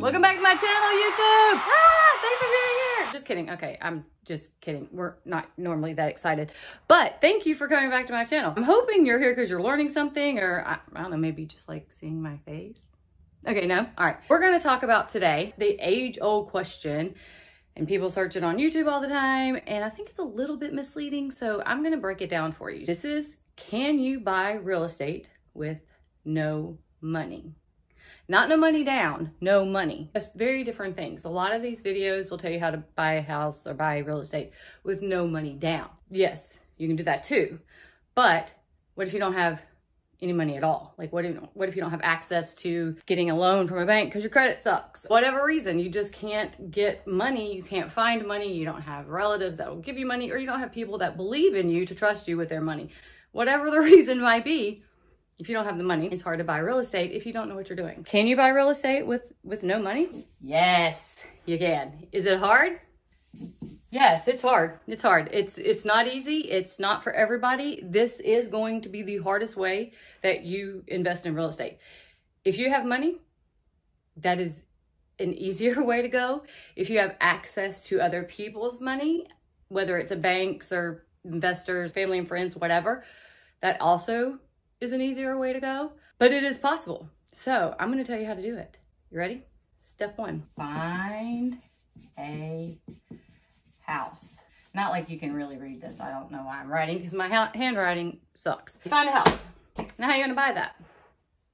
Welcome back to my channel, YouTube. Thanks for being here. Just kidding. Okay, I'm just kidding. We're not normally that excited, but thank you for coming back to my channel. I'm hoping you're here because you're learning something, or I don't know, maybe just like seeing my face. Okay, no? All right. We're going to talk about today the age-old question, and people search it on YouTube all the time, and I think it's a little bit misleading, so I'm going to break it down for you. This is, can you buy real estate with no money? Not no money down, no money. That's very different things. A lot of these videos will tell you how to buy a house or buy real estate with no money down. Yes, you can do that too. But what if you don't have any money at all? Like what if you don't have access to getting a loan from a bank because your credit sucks? Whatever reason, you just can't get money, you can't find money, you don't have relatives that will give you money, or you don't have people that believe in you to trust you with their money. Whatever the reason might be, if you don't have the money, it's hard to buy real estate if you don't know what you're doing. Can you buy real estate with no money? Yes, you can. Is it hard? Yes, it's hard. It's hard. It's not easy. It's not for everybody. This is going to be the hardest way that you invest in real estate. If you have money, that is an easier way to go. If you have access to other people's money, whether it's a banks or investors, family and friends, whatever, that also is an easier way to go, but it is possible. So I'm going to tell you how to do it. You ready? Step one, find a house. Not like you can really read this. I don't know why I'm writing because my handwriting sucks. Find a house. Now how are you going to buy that?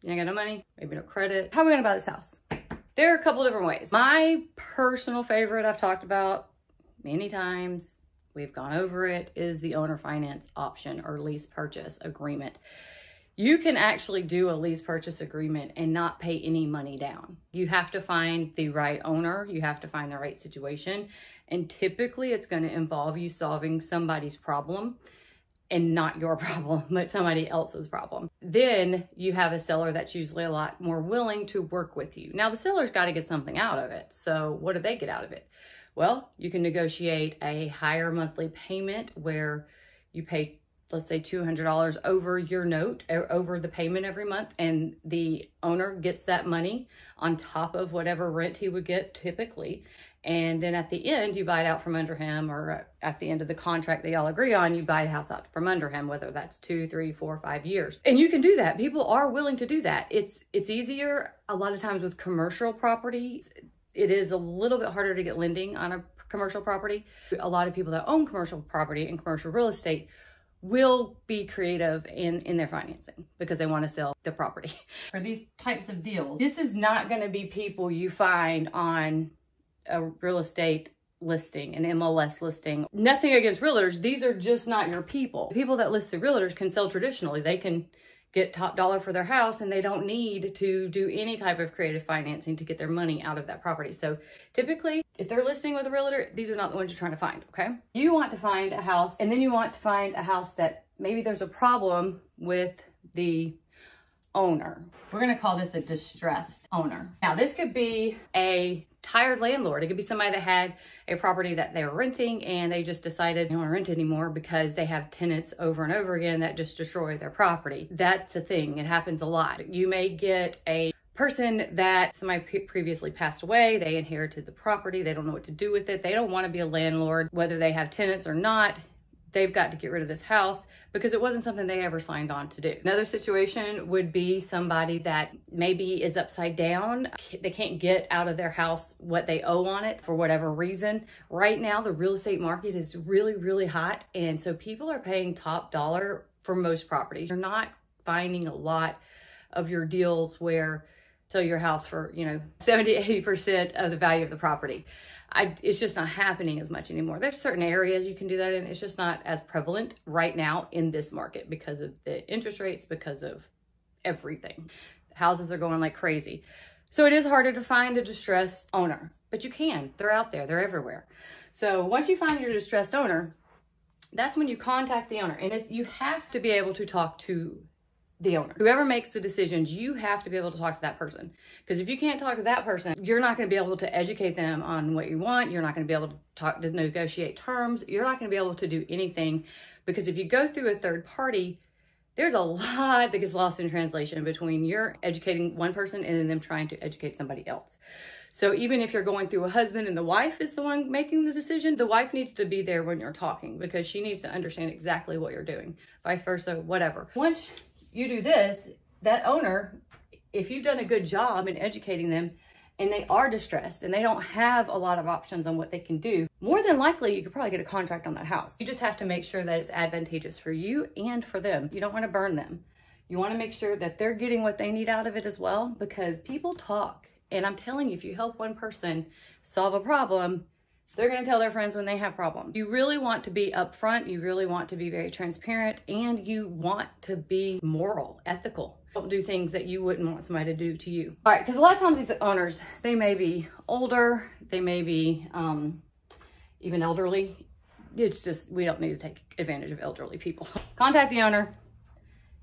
You ain't got no money, maybe no credit. How are we going to buy this house? There are a couple different ways. My personal favorite I've talked about many times, we've gone over it, is the owner finance option or lease purchase agreement. You can actually do a lease purchase agreement and not pay any money down. You have to find the right owner. You have to find the right situation. And typically it's going to involve you solving somebody's problem, and not your problem, but somebody else's problem. Then you have a seller that's usually a lot more willing to work with you. Now the seller's got to get something out of it. So what do they get out of it? Well, you can negotiate a higher monthly payment where you pay, let's say $200 over your note, or over the payment every month, and the owner gets that money on top of whatever rent he would get typically. And then at the end, you buy it out from under him, or at the end of the contract that y'all agree on, you buy the house out from under him, whether that's 2, 3, 4, 5 years. And you can do that. People are willing to do that. It's easier a lot of times with commercial properties. It is a little bit harder to get lending on a commercial property. A lot of people that own commercial property and commercial real estate will be creative in their financing because they want to sell the property. For these types of deals, this is not going to be people you find on a real estate listing, an MLS listing. Nothing against realtors. These are just not your people. People that list the realtors can sell traditionally. They can get top dollar for their house, and they don't need to do any type of creative financing to get their money out of that property. So typically, if they're listing with a realtor, these are not the ones you're trying to find, okay? You want to find a house, and then you want to find a house that maybe there's a problem with the owner. We're gonna call this a distressed owner. Now, this could be a tired landlord. It could be somebody that had a property that they were renting and they just decided they don't want to rent anymore because they have tenants over and over again that just destroy their property. That's a thing. It happens a lot. You may get a person that somebody previously passed away. They inherited the property. They don't know what to do with it. They don't want to be a landlord, whether they have tenants or not. They've got to get rid of this house because it wasn't something they ever signed on to do. Another situation would be somebody that maybe is upside down. They can't get out of their house what they owe on it for whatever reason. Right now, the real estate market is really, really hot. And so people are paying top dollar for most properties. You're not finding a lot of your deals where sell your house for, 70, 80% of the value of the property. It's just not happening as much anymore. There's certain areas you can do that in. It's just not as prevalent right now in this market because of the interest rates, because of everything. Houses are going like crazy. So it is harder to find a distressed owner, but you can. They're out there. They're everywhere. So once you find your distressed owner, that's when you contact the owner. And you have to be able to talk to the owner. Whoever makes the decisions, you have to be able to talk to that person. Because if you can't talk to that person, you're not going to be able to educate them on what you want. You're not going to be able to negotiate terms. You're not going to be able to do anything, because if you go through a third party, There's a lot that gets lost in translation between you're educating one person and then them trying to educate somebody else. So even if you're going through a husband and the wife is the one making the decision, the wife needs to be there when you're talking because she needs to understand exactly what you're doing, vice versa, whatever. Once you do this, that owner, if you've done a good job in educating them and they are distressed and they don't have a lot of options on what they can do, more than likely you could probably get a contract on that house. You just have to make sure that it's advantageous for you and for them. You don't want to burn them. You want to make sure that they're getting what they need out of it as well, because people talk. And I'm telling you, if you help one person solve a problem, they're going to tell their friends when they have problems. You really want to be upfront. You really want to be very transparent, and you want to be moral, ethical. Don't do things that you wouldn't want somebody to do to you. All right, because a lot of times these owners, they may be older, they may be even elderly. It's just, we don't need to take advantage of elderly people. Contact the owner.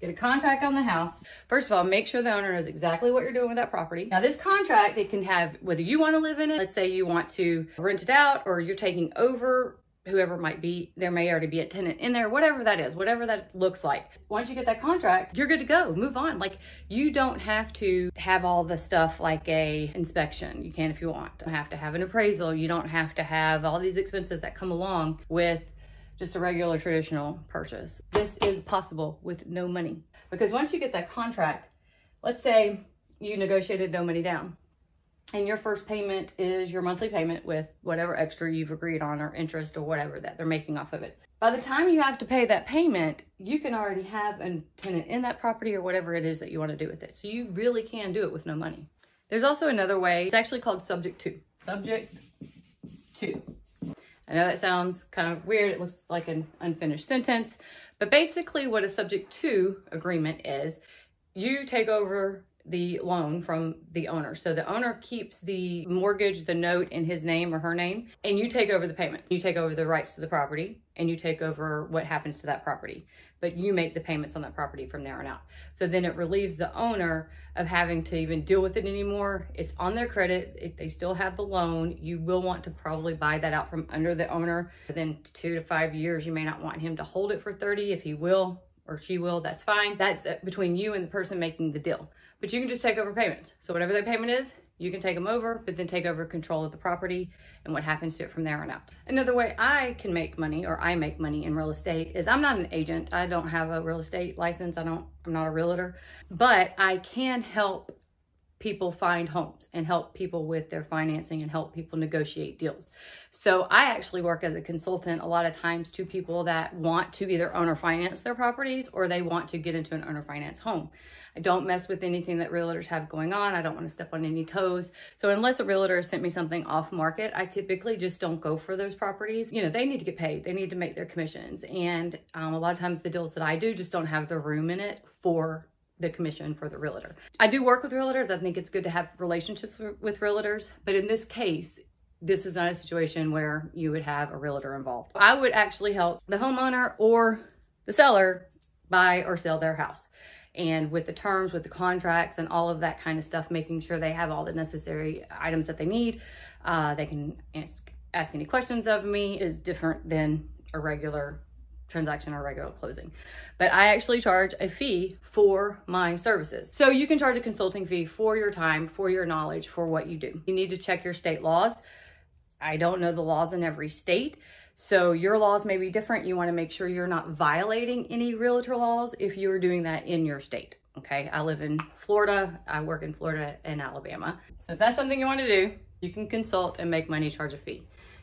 Get a contract on the house. First of all, make sure the owner knows exactly what you're doing with that property. Now this contract, it can have whether you want to live in it. Let's say you want to rent it out or you're taking over, whoever it might be. There may already be a tenant in there, whatever that is, whatever that looks like. Once you get that contract, you're good to go, move on. Like, you don't have to have all the stuff like a inspection. You can if you want. You don't have to have an appraisal. You don't have to have all these expenses that come along with just a regular traditional purchase. This is possible with no money, because once you get that contract, let's say you negotiated no money down and your first payment is your monthly payment with whatever extra you've agreed on or interest or whatever that they're making off of it. By the time you have to pay that payment, you can already have a tenant in that property or whatever it is that you want to do with it. So you really can do it with no money. There's also another way. It's actually called subject to. Subject to. I know that sounds kind of weird. It looks like an unfinished sentence, but basically what a subject to agreement is, you take over the loan from the owner. So the owner keeps the mortgage, the note in his name or her name, and you take over the payment. You take over the rights to the property and you take over what happens to that property, but you make the payments on that property from there on out. So then it relieves the owner of having to even deal with it anymore. It's on their credit. They still have the loan. You will want to probably buy that out from under the owner. Within 2 to 5 years, you may not want him to hold it for 30. If he will or she will, that's fine. That's between you and the person making the deal. But you can just take over payments. So whatever that payment is, you can take them over, but then take over control of the property and what happens to it from there on out. Another way I can make money, or I make money in real estate, is I'm not an agent. I don't have a real estate license. I'm not a realtor, but I can help people find homes and help people with their financing and help people negotiate deals. So I actually work as a consultant a lot of times to people that want to either owner finance their properties or they want to get into an owner finance home. I don't mess with anything that realtors have going on. I don't want to step on any toes. So unless a realtor sent me something off market, I typically just don't go for those properties. You know, they need to get paid. They need to make their commissions. And a lot of times the deals that I do just don't have the room in it for the commission for the realtor. I do work with realtors. I think it's good to have relationships with realtors, but in this case, this is not a situation where you would have a realtor involved. I would actually help the homeowner or the seller buy or sell their house. And with the terms, with the contracts and all of that kind of stuff, making sure they have all the necessary items that they need. They can ask any questions of me is different than a regular transaction or regular closing. But I actually charge a fee for my services. So you can charge a consulting fee for your time, for your knowledge, for what you do. You need to check your state laws. I don't know the laws in every state, so your laws may be different. You want to make sure you're not violating any realtor laws if you're doing that in your state. Okay, I live in Florida. I work in Florida and Alabama. So if that's something you want to do, you can consult and make money, charge a fee.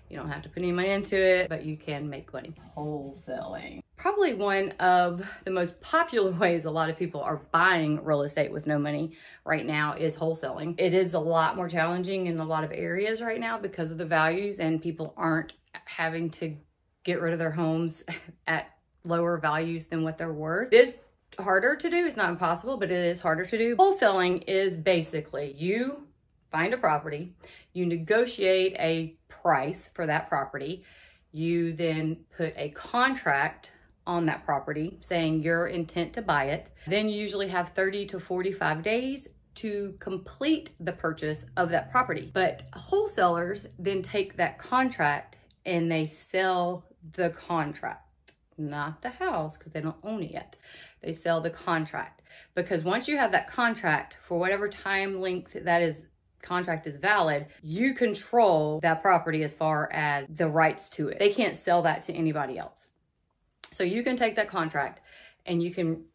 You don't have to put any money into it, but you can make money. Wholesaling. Probably one of the most popular ways a lot of people are buying real estate with no money right now is wholesaling. It is a lot more challenging in a lot of areas right now because of the values, and people aren't having to get rid of their homes at lower values than what they're worth. It is harder to do. It's not impossible, but it is harder to do. Wholesaling is basically you find a property, you negotiate a price for that property, you then put a contract on that property saying your intent to buy it. Then you usually have 30 to 45 days to complete the purchase of that property. But wholesalers then take that contract and they sell the contract, not the house, because they don't own it yet. They sell the contract, because once you have that contract for whatever time length contract is valid, you control that property as far as the rights to it. They can't sell that to anybody else. So you can take that contract and you can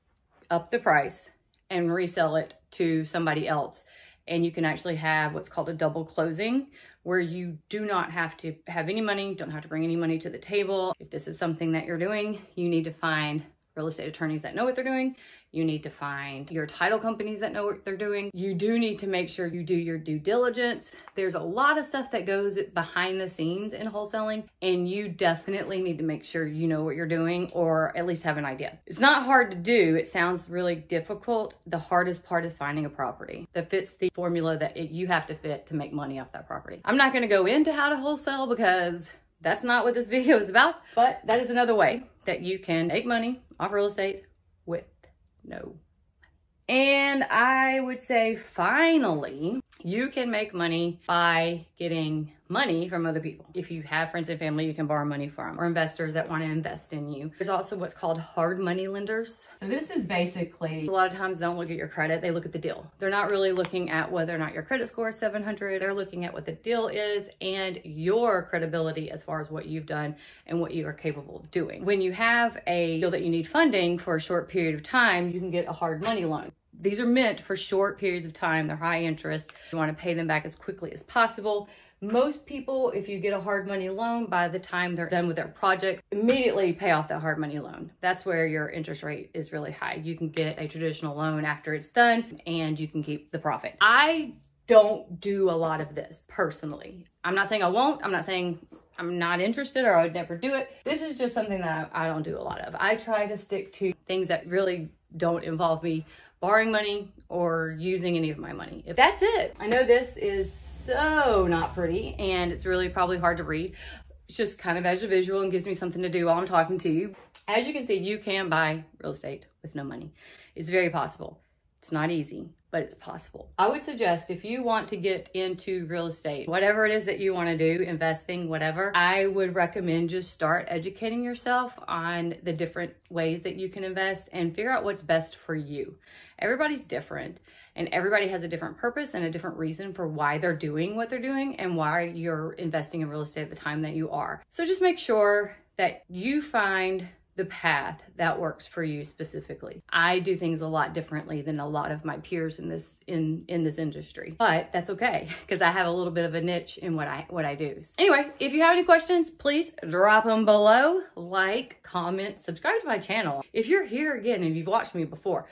up the price and resell it to somebody else. And you can actually have what's called a double closing, where you do not have to have any money, don't have to bring any money to the table. If this is something that you're doing, you need to find real estate attorneys that know what they're doing. You need to find your title companies that know what they're doing. You do need to make sure you do your due diligence. There's a lot of stuff that goes behind the scenes in wholesaling, and you definitely need to make sure you know what you're doing, or at least have an idea. It's not hard to do. It sounds really difficult. The hardest part is finding a property that fits the formula that you have to fit to make money off that property. I'm not going to go into how to wholesale because that's not what this video is about, but that is another way that you can make money off real estate with no money. And I would say finally, you can make money by getting money from other people. If you have friends and family you can borrow money from, or investors that want to invest in you. There's also what's called hard money lenders. So this is basically, a lot of times don't look at your credit, they look at the deal. They're not really looking at whether or not your credit score is 700. They're looking at what the deal is and your credibility as far as what you've done and what you are capable of doing. When you have a deal that you need funding for a short period of time, you can get a hard money loan. These are meant for short periods of time. They're high interest. You want to pay them back as quickly as possible. Most people, if you get a hard money loan, by the time they're done with their project, immediately pay off that hard money loan. That's where your interest rate is really high. You can get a traditional loan after it's done and you can keep the profit. I don't do a lot of this personally. I'm not saying I won't. I'm not saying I'm not interested or I would never do it. This is just something that I don't do a lot of. I try to stick to things that really don't involve me borrowing money or using any of my money. If that's it. I know this is so not pretty and it's really probably hard to read. It's just kind of as a visual and gives me something to do while I'm talking to you. As you can see, you can buy real estate with no money. It's very possible. It's not easy, but it's possible. I would suggest if you want to get into real estate, whatever it is that you want to do, investing, whatever, I would recommend just start educating yourself on the different ways that you can invest and figure out what's best for you. Everybody's different and everybody has a different purpose and a different reason for why they're doing what they're doing and why you're investing in real estate at the time that you are. So just make sure that you find the path that works for you specifically. I do things a lot differently than a lot of my peers in this industry, but that's okay because I have a little bit of a niche in what I do. Anyway, if you have any questions, please drop them below. Like, comment, subscribe to my channel. If you're here again and you've watched me before,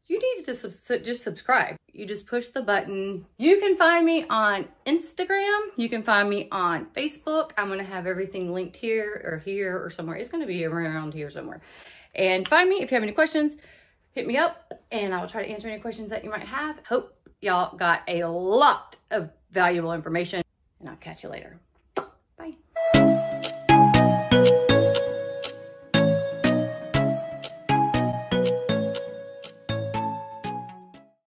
you need to just subscribe. You just push the button. You can find me on Instagram. You can find me on Facebook. I'm gonna have everything linked here or somewhere. It's gonna be around here somewhere. And find me if you have any questions, hit me up and I will try to answer any questions that you might have. Hope y'all got a lot of valuable information and I'll catch you later.